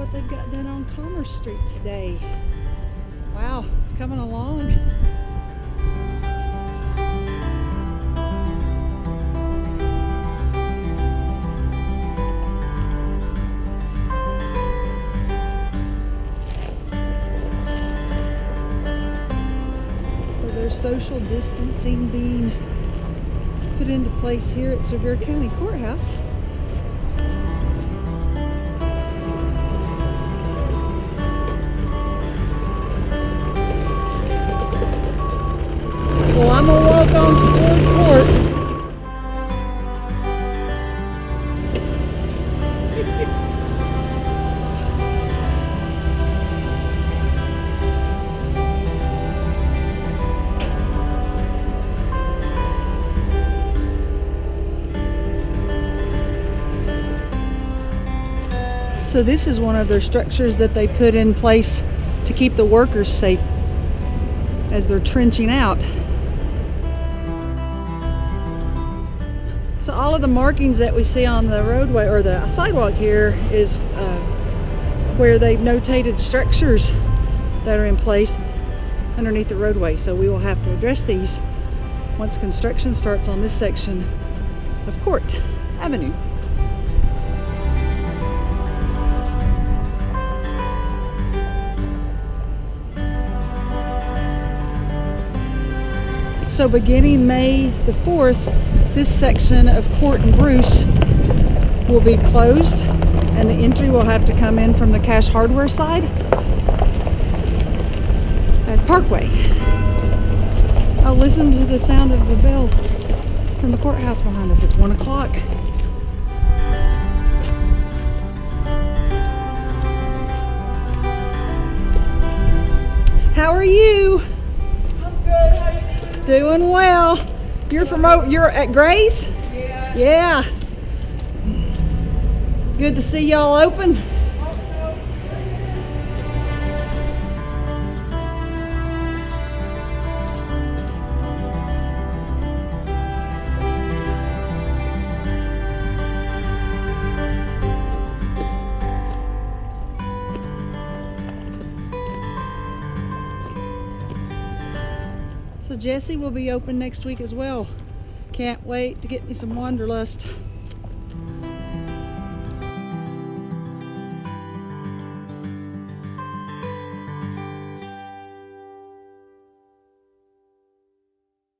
what they've got done on Commerce Street today. Wow, it's coming along. So there's social distancing being put into place here at Sevierville County Courthouse. Well, I'm gonna walk on toward court. So this is one of their structures that they put in place to keep the workers safe as they're trenching out. So all of the markings that we see on the roadway or the sidewalk here is where they've notated structures that are in place underneath the roadway. So we will have to address these once construction starts on this section of Court Avenue. So beginning May the 4th, this section of Court and Bruce will be closed and the entry will have to come in from the Cash Hardware side at Parkway. Oh, listen to the sound of the bell from the courthouse behind us. It's 1 o'clock. How are you? Doing well. You're at Gray's? Yeah. Yeah. Good to see y'all open. So Jesse will be open next week as well. Can't wait to get me some Wanderlust.